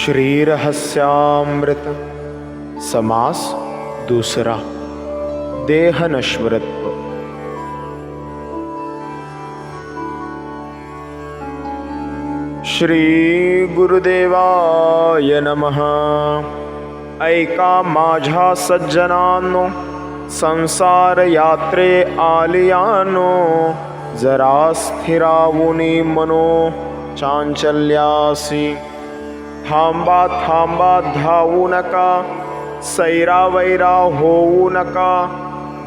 श्रीरहस्यामृत समास दूसरा देह नश्वरत्व। श्री गुरुदेवाय नमः। ऐका माझ्या सज्जनांनो, संसार यात्रे आलियानो, जरा स्थिरावुनी मनो चांचल्यासी। थांबा थांबा धावू नका, सैरावैरा होऊ नका,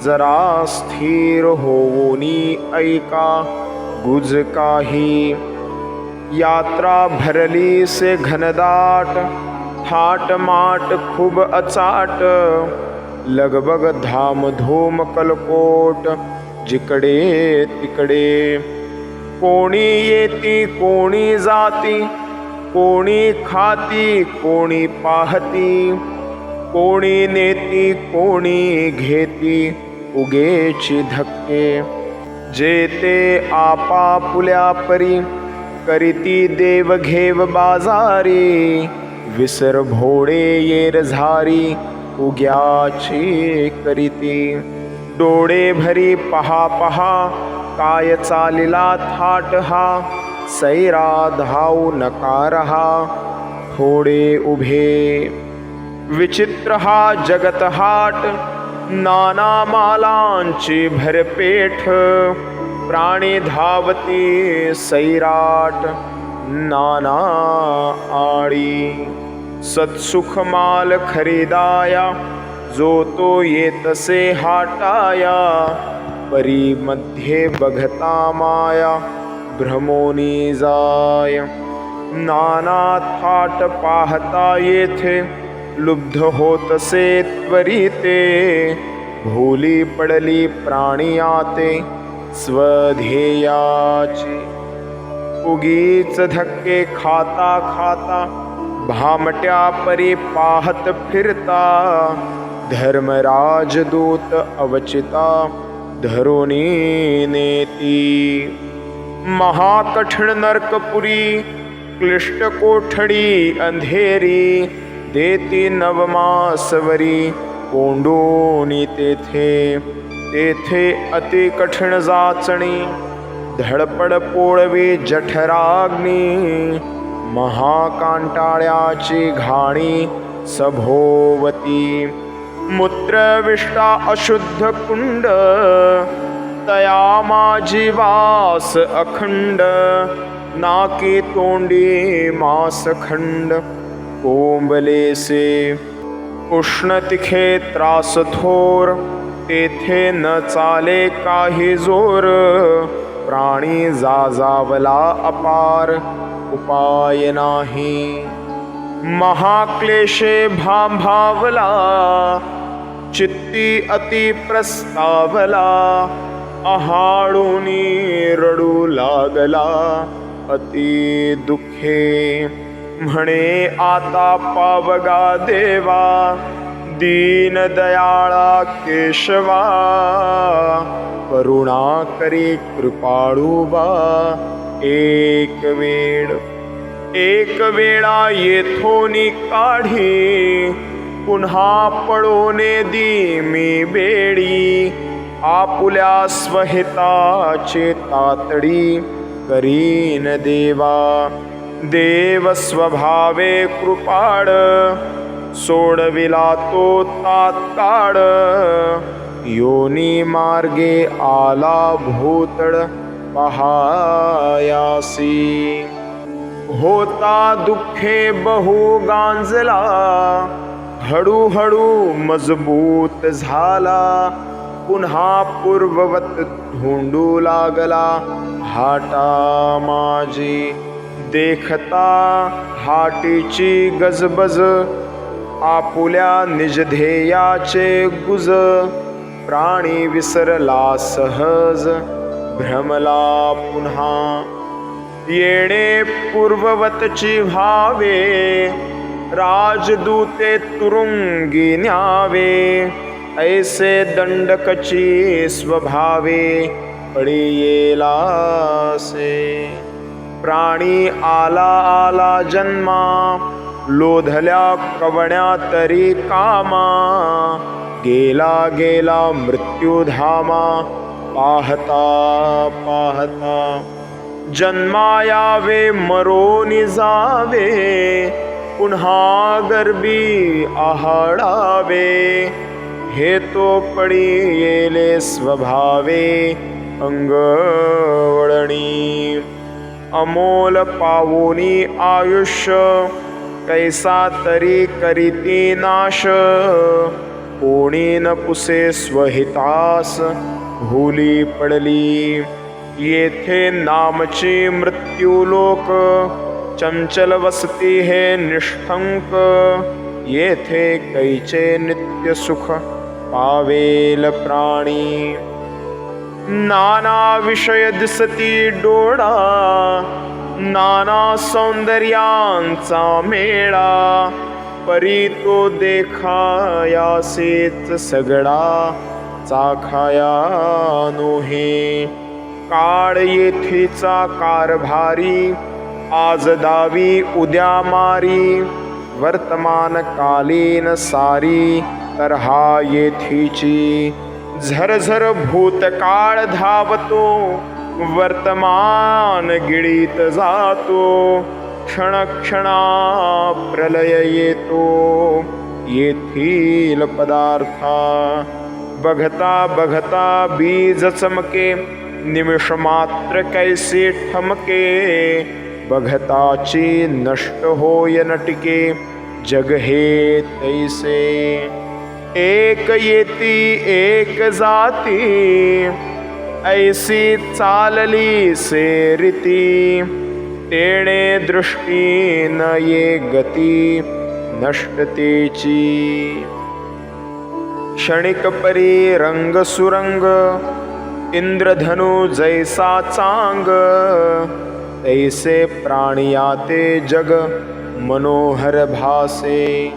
जरा स्थिर होऊनी ऐका गुज काही। यात्रा भरली से घनदाट, थाट माट खूब अचाट, लगबग धामधूम कलकोट जिकडे तिकडे। कोणी येती कोणी जाती, कोणी खाती कोणी पाहती, कोणी नेती कोणी घेती उगेची धक्के। जेते आपापुल्या परी, करीती देव घेव बाजारी, विसर भोडे येर झारी उग्याची करीती। डोळे भरी पहा पहा, काय चालिला थाट हा, सैरा धावू नका रहा थोडे उभे। विचित्र हा जगत हाट, नाना मालांची भरपेठ, प्राणी धावती सैराट नाना आडी। सत्सुख माल खरीदाया, जो तो येतसे हाटाया, परी मध्ये बघता माया भ्रमोनी जाय। नाना थाट पाहता येथे, लुब्ध होतसे त्वरिते, भोली पडली प्राणी आते स्वध्येयाची। उगीच धक्के खाता खाता, भामट्या परी पाहत फिरता, धर्मराज दूत अवचिता धरुनी नेती। महाकठिण नरकपुरी, क्लिष्ट कोठडी अंधेरी, देती नवमासवरी कोंडोनी तेथे। तेथे अति कठीण जाचणी, धडपड पोळवी जठराग्नी, महाकांटाळ्याची घाणी सभोवती। मूत्रविष्टा अशुद्ध कुंड, तया माझी वास अखंड, नाकी तोंडी मासखंड कोंबलेसे। उष्ण तिखे त्रास थोर, तेथे न चाले काही जोर, प्राणी जाजावला अपार उपाय नाही। महाक्लेशे भांभावला, चित्ती अति प्रस्तावला, आहाडूनी रडू लागला अति दुःखे। म्हणे आता पावगा देवा, दीन दयाळा केशवा, करुणा करी कृपाळुबा एक वेळा येथोनी काढी, पुन्हा पळोने दी मी बेडी। आपुल्या स्वहिताचे तातडी करीन देवा, देव स्वभावे कृपाळ, सोडविला तो तात्काळ। योनी मार्गे आला भूतळ पहायासी, होता दुःखे बहु गांजला, हळूहळू मजबूत झाला, पुन्हा पूर्ववत ढूंढू लागला हाटा माझी। देखता हाटीची गजबज, आपुल्या निजध्येयाचे गुज, प्राणी विसरला सहज भ्रमला पुन्हा। येणे पूर्ववतची व्हावे, राजदूते तुरुंगी न्यावे, ऐसे दंडकची स्वभावे पडी येलासे। प्राणी आला आला जन्मा, लोधल्या कवण्या तरी कामा, गेला गेला मृत्यूधामा, पाहता पाहता जन्मायावे मरोनी जावे, पुन्हा गर्भी आहाडावे, हे तो पडी येले स्वभावे अंगवळणी. अमोल पावोनी आयुष्य, कैसा तरी करीती नाश, कोणी न पुसे स्वहितास, भूली पडली. येथे नामची मृत्यू लोक, चंचल वसती हे निष्ठंक, येथे कैचे नित्य सुख पावेल प्राणी. नाना विषय दिसती डोळा, नाना सौंदर्यांचा मेळा, परी तो देखायासेच सगळा, चाखाया नोहे. काळ येथीचा कारभारी, आज दावी उद्या मारी, वर्तमान कालीन सारी, तर हा येथीची. झरझर भूतकाळ धावतो, वर्तमान गिळीत जातो, क्षणक्षणा प्रलय येतो, येथील पदार्था. बघता बघता बीज चमके, निमिष मात्र कैसे ठमके, बघताची नष्ट होय नटिके, जग हे तैसे. एक येती एक जाती, ऐसी चालली से रीती, तेणे दृष्टी न ये गती नष्टतेची. क्षणिक परी रंग सुरंग, इंद्रधनु जैसा चांग, तैसे प्राणियाते जग मनोहर भासे.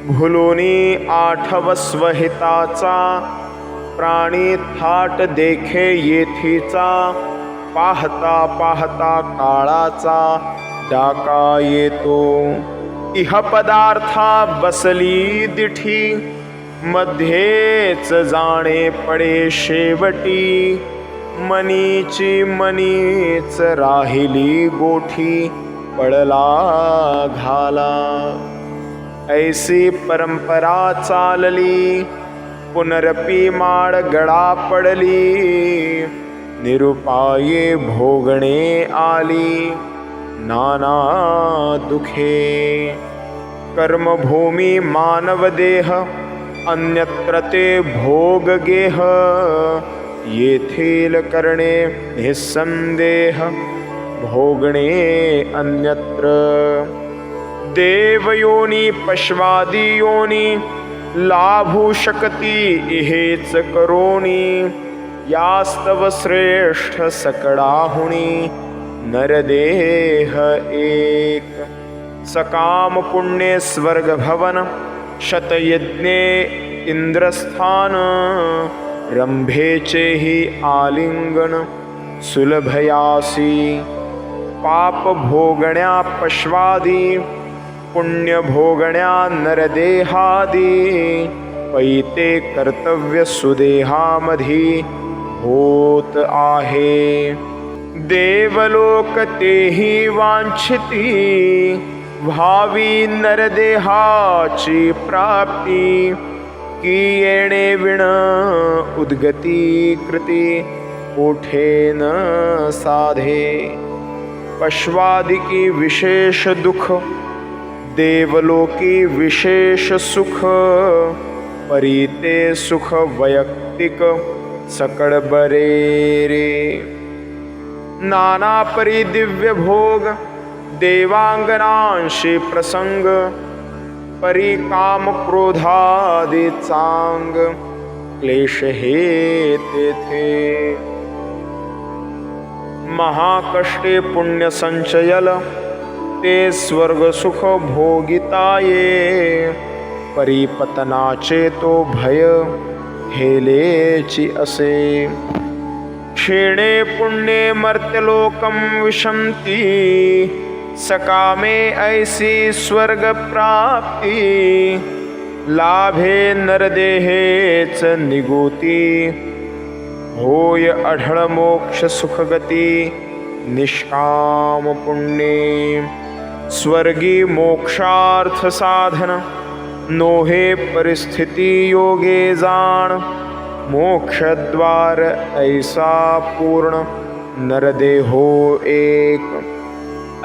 भुलोनी आठव स्वहिताचा, प्राणी थाट देखे येथीचा, पाहता पाहता काळाचा डाका येतो. इह पदार्था बसली दिठी, मध्येच जाणे पडे शेवटी, मनीची मनीच राहिली गोठी, पडला घाला. ऐसी परंपरा चालली, पुनरपी माळ गळा पडली, निरुपाये भोगणे आली, नाना दुखे. कर्मभूमी मानव देह, अन्यत्र ते भोग गेह, येथील करणे निस्संदेह, भोगणे अन्यत्र. देवयोनी पश्वादी योनी, लाभू शकती इहेच करोनी, यास्तव श्रेष्ठ सकळाहुनी, नरदेह एक. सकाम पुण्ये स्वर्ग भवन, शतयज्ञे इंद्रस्थान, रंभेचेही आलिंगन सुलभयासी. पाप भोगण्या पश्वादी, पुण्य भोगण्या नरदेहादी, पैते कर्तव्य सुदेहामधी होत आहे. देवलोक तेही वांछिती, भावी नरदेहाची प्राप्ती, की येणे विण उद्गती कृती, कोठे न साधे. पश्वादिकी विशेष दुख, देवलोकी विशेष सुख, परीते सुख वैयक्तिक सकळ बरे रे. नाना परी दिव्य भोग, देवांगनांशी प्रसंग, परी काम क्रोधादी चांग, क्लेश हे तेथे. महाकष्टे पुण्य संचयल, ते स्वर्ग सुख भोगिताये, परिपतनाचे तो भय हेलेची असे. क्षीणे पुण्ये मर्त्यलोकं विशन्ति, सकामे ऐसी स्वर्ग प्राप्ती, लाभे नरदेहेच निगोती, होय अढळ मोक्ष सुखगती, निष्काम पुण्ये. स्वर्गी मोक्षार्थ साधन, नोहे परिस्थिती योगे जाण, मोक्षद्वार ऐसा पूर्ण, नरदेहो एक.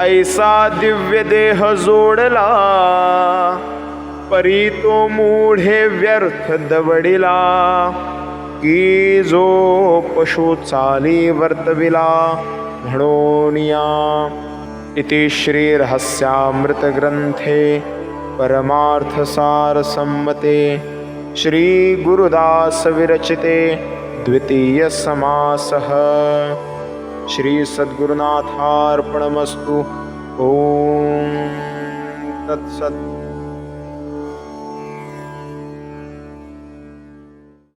ऐसा दिव्य देह जोडला, परी तो मूढे व्यर्थ दवडिला, की जो पशु चाली वर्तविला म्हणोनिया. इति श्री रहस्यामृत ग्रंथे परमार्थसार सम्मते श्री गुरुदास विरचिते द्वितीय समासः. श्री सद्गुरुनाथार्पणमस्तु. ओम तत्सत्.